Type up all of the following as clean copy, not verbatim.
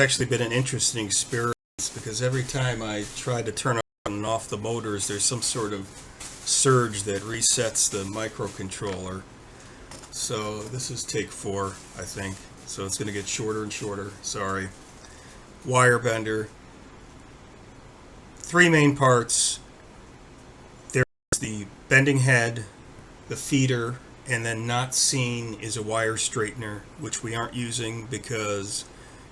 actually been an interesting experience because every time I try to turn on and off the motors, there's some sort of surge that resets the microcontroller. So this is take 4, I think. So it's going to get shorter and shorter. Sorry. Wire bender. 3 main parts. There's the bending head, the feeder, and then not seen is a wire straightener, which we aren't using because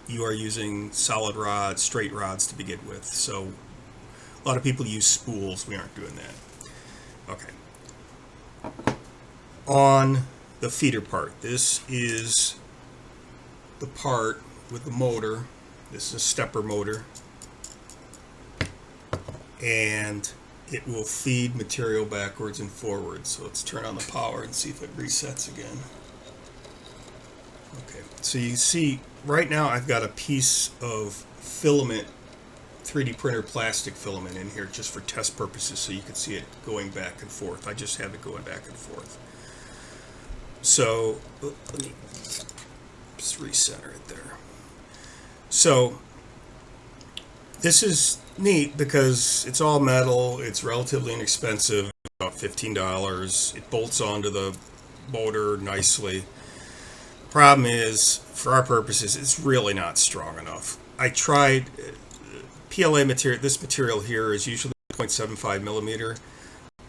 you are using solid rods, straight rods to begin with. So a lot of people use spools. We aren't doing that. Okay. On the feeder part, this is the part with the motor. This is a stepper motor. And it will feed material backwards and forwards. So let's turn on the power and see if it resets again. Okay, so you see right now I've got a piece of filament, 3D printer plastic filament in here just for test purposes so you can see it going back and forth. I just have it going back and forth. So let me just recenter it there. So this is neat because it's all metal, it's relatively inexpensive, about $15. It bolts onto the motor nicely. Problem is, for our purposes, it's really not strong enough. I tried PLA material. This material here is usually 0.75 millimeter.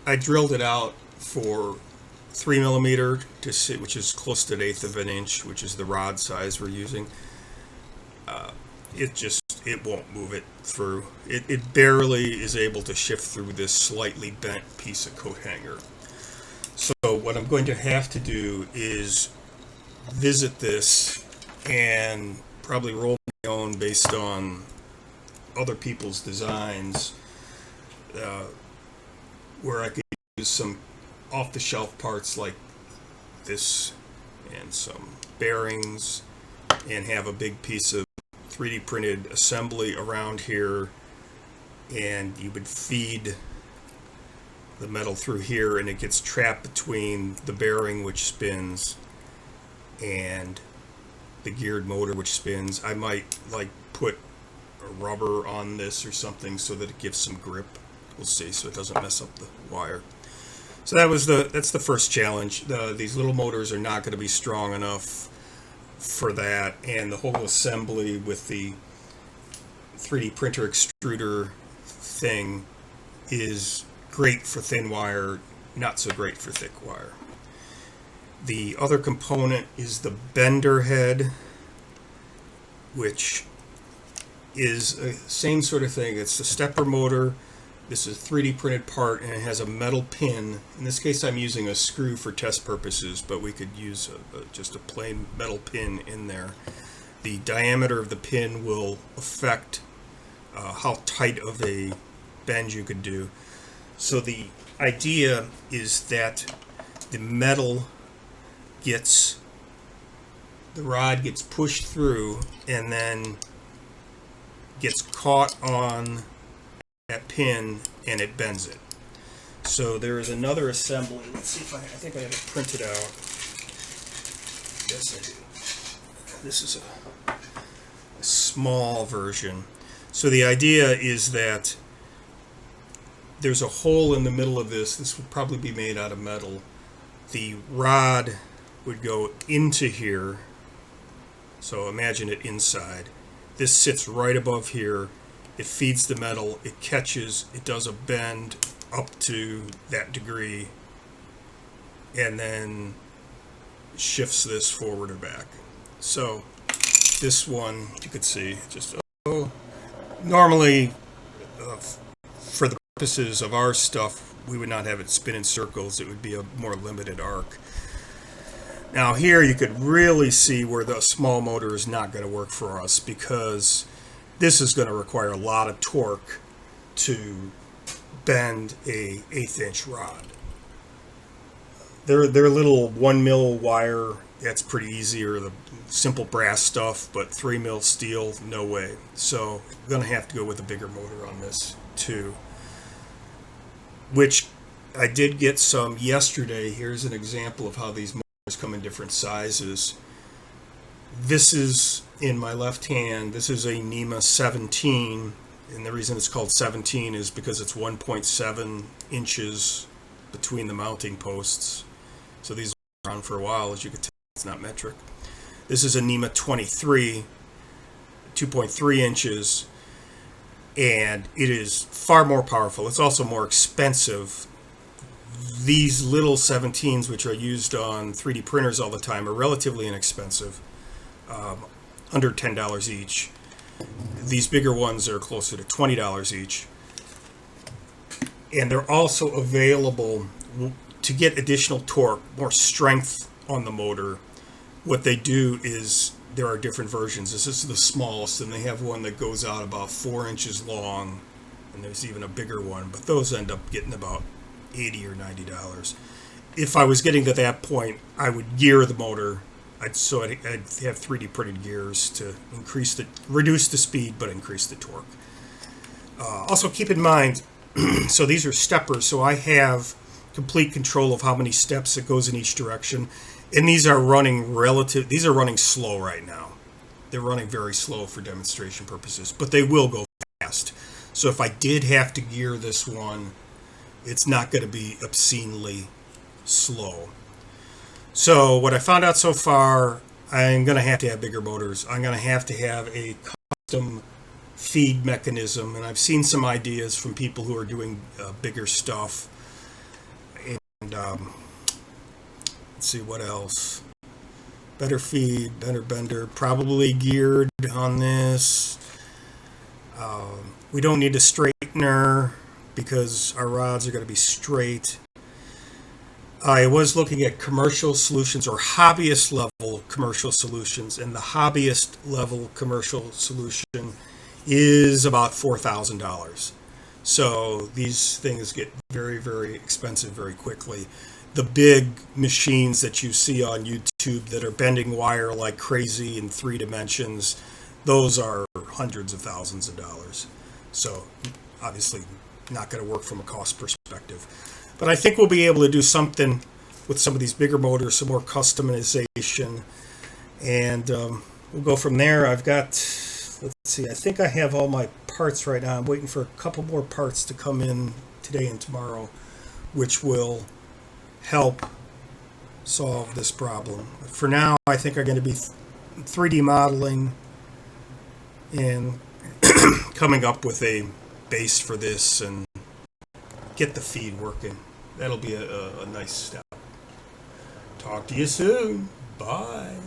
I drilled it out for 3 millimeter to see, which is close to 1/8 of an inch, which is the rod size we're using. It won't move it through. It barely is able to shift through this slightly bent piece of coat hanger. So what I'm going to have to do is visit this and probably roll my own based on other people's designs, where I could use some off-the-shelf parts like this and some bearings and have a big piece of 3D printed assembly around here, and you would feed the metal through here and it gets trapped between the bearing which spins and the geared motor which spins. I might like put a rubber on this or something so that it gives some grip. We'll see, so it doesn't mess up the wire. So that's the first challenge. These little motors are not going to be strong enough for that, and the whole assembly with the 3D printer extruder thing is great for thin wire, not so great for thick wire. The other component is the bender head, which is the same sort of thing. It's the stepper motor. This is a 3D printed part, and it has a metal pin. In this case, I'm using a screw for test purposes, but we could use just a plain metal pin in there. The diameter of the pin will affect how tight of a bend you could do. So the idea is that the rod gets pushed through and then gets caught on that pin and it bends it. So there is another assembly. Let's see if I think I have it printed out. Yes, I do. This is a small version. So the idea is that there's a hole in the middle of this. This would probably be made out of metal. The rod would go into here. So imagine it inside. This sits right above here. It feeds the metal, it catches, it does a bend up to that degree, and then shifts this forward or back. So this one, you could see, just normally for the purposes of our stuff, we would not have it spin in circles. It would be a more limited arc. Now here you could really see where the small motor is not going to work for us, because this is going to require a lot of torque to bend a 1/8 inch rod. They're little 1 mil wire. That's pretty easy, or the simple brass stuff, but 3 mil steel, no way. So I'm going to have to go with a bigger motor on this too, which I did get some yesterday. Here's an example of how these motors come in different sizes. This is in my left hand, this is a NEMA 17, and the reason it's called 17 is because it's 1.7 inches between the mounting posts. So these are around for a while, as you can tell, it's not metric. This is a NEMA 23, 2.3 inches, and it is far more powerful. It's also more expensive. These little 17s, which are used on 3D printers all the time, are relatively inexpensive, under $10 each. These bigger ones are closer to $20 each. And they're also available to get additional torque, more strength on the motor. What they do is there are different versions. This is the smallest, and they have one that goes out about 4 inches long, and there's even a bigger one, but those end up getting about $80 or $90. If I was getting to that point, I would gear the motor. I'd have 3D printed gears to reduce the speed, but increase the torque. Also keep in mind, so these are steppers, so I have complete control of how many steps it goes in each direction. And these are running slow right now. They're running very slow for demonstration purposes, but they will go fast. So if I did have to gear this one, it's not going to be obscenely slow. So what I found out so far, I'm going to have bigger motors. I'm going to have a custom feed mechanism, and I've seen some ideas from people who are doing bigger stuff. And let's see what else. Better feed, better bender, probably geared on this. We don't need a straightener because our rods are going to be straight. I was looking at commercial solutions or hobbyist level commercial solutions, and the hobbyist level commercial solution is about $4,000. So these things get very, very expensive very quickly. The big machines that you see on YouTube that are bending wire like crazy in 3 dimensions, those are hundreds of thousands of dollars. So obviously not going to work from a cost perspective. But I think we'll be able to do something with some of these bigger motors, some more customization, and we'll go from there. I've got, let's see, I think I have all my parts right now. I'm waiting for a couple more parts to come in today and tomorrow, which will help solve this problem. For now, I think I'm going to be 3D modeling and coming up with a base for this and get the feed working. That'll be a nice step. Talk to you soon. Bye.